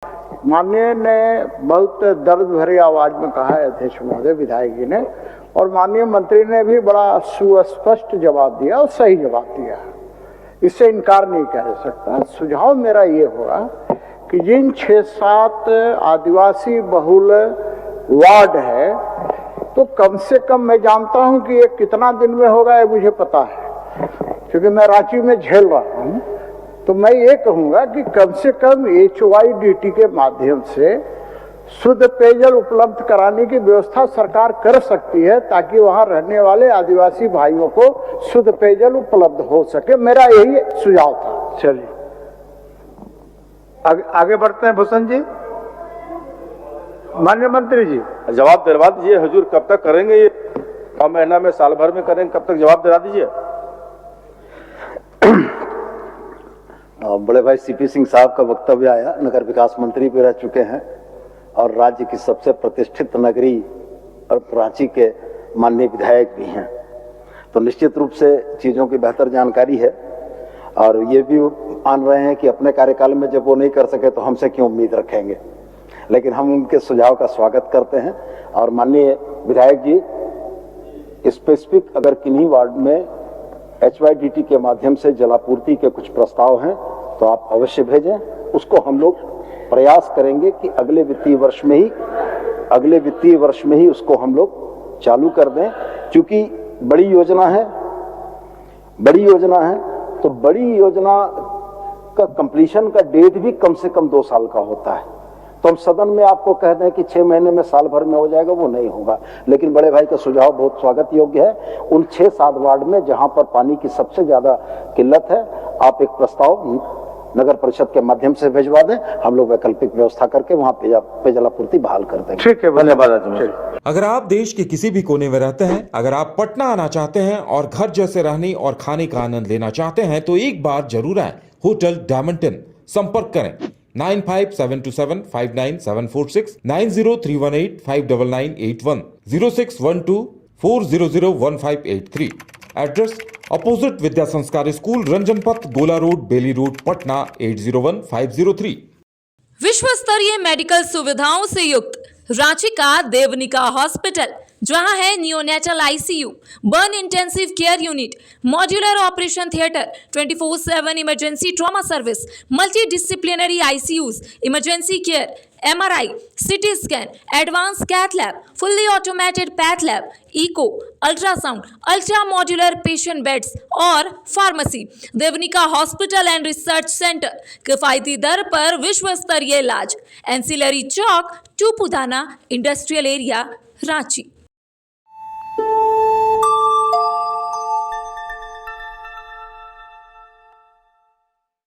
माननीय ने बहुत दर्द भरी आवाज में कहा है, अध्यक्ष महोदय, विधायक जी ने, और माननीय मंत्री ने भी बड़ा सुस्पष्ट जवाब दिया और सही जवाब दिया। इससे इनकार नहीं किया जा सकता। सुझाव मेरा ये होगा कि जिन 6-7 आदिवासी बहुल वार्ड है, तो कम से कम मैं जानता हूं कि ये कितना दिन में होगा, ये मुझे पता है क्योंकि मैं रांची में झेल रहा हूं। तो मैं ये कहूंगा कि कम से कम HYDT के माध्यम से शुद्ध पेयजल उपलब्ध कराने की व्यवस्था सरकार कर सकती है, ताकि वहां रहने वाले आदिवासी भाइयों को शुद्ध पेयजल उपलब्ध हो सके। मेरा यही सुझाव था। चलिए आगे बढ़ते हैं। भूषण जी, माननीय मंत्री जी जवाब दिलवा दीजिए। हुजूर कब तक करेंगे ये? 6 महीना में, साल भर में करेंगे? कब तक जवाब दिला दीजिए। बड़े भाई CP सिंह साहब का वक्तव्य आया। नगर विकास मंत्री भी रह चुके हैं और राज्य की सबसे प्रतिष्ठित नगरी और रांची के माननीय विधायक भी हैं, तो निश्चित रूप से चीज़ों की बेहतर जानकारी है। और ये भी मान रहे हैं कि अपने कार्यकाल में जब वो नहीं कर सके तो हमसे क्यों उम्मीद रखेंगे, लेकिन हम उनके सुझाव का स्वागत करते हैं। और माननीय विधायक जी, स्पेसिफिक अगर किन्हीं वार्ड में HYDT के माध्यम से जलापूर्ति के कुछ प्रस्ताव हैं तो आप अवश्य भेजें। उसको हम लोग प्रयास करेंगे कि अगले वित्तीय वर्ष में ही उसको हम लोग चालू कर दें, क्योंकि बड़ी योजना है। तो बड़ी योजना का कंप्लीशन का डेट भी कम से कम 2 साल का होता है। तो हम सदन में आपको कह दें कि 6 महीने में, साल भर में हो जाएगा, वो नहीं होगा। लेकिन बड़े भाई का सुझाव बहुत स्वागत योग्य है। उन 6-7 वार्ड में जहां पर पानी की सबसे ज्यादा किल्लत है, आप एक प्रस्ताव नगर परिषद के माध्यम से भिजवा दें, हम लोग वैकल्पिक व्यवस्था करके वहां पेयजलापूर्ति बहाल कर देंगे। ठीक है, धन्यवाद। अगर आप देश के किसी भी कोने में रहते हैं, अगर आप पटना आना चाहते हैं और घर जैसे रहने और खाने का आनंद लेना चाहते हैं, तो एक बार जरूर आए होटल डायमंटन। संपर्क करें 9572759746, 9031859981, 0612400158 एड्रेस अपोजिट विद्या संस्कार स्कूल, रंजन पथ, गोला रोड, बेली रोड, पटना 801503। विश्व स्तरीय मेडिकल सुविधाओं से युक्त रांची का देवनिका हॉस्पिटल, जहां है neonatal ICU, burn intensive care unit, modular operation theatre, 24/7 emergency trauma service, multi disciplinary ICUs, emergency care, MRI, CT scan, advance cath lab, fully automated path lab, echo, ultrasound, ultra modular patient beds और pharmacy. Devnika hospital and research centre, किफायती दर पर विश्व स्तरीय इलाज। Ancillary Chowk, Tupudana industrial area, Ranchi.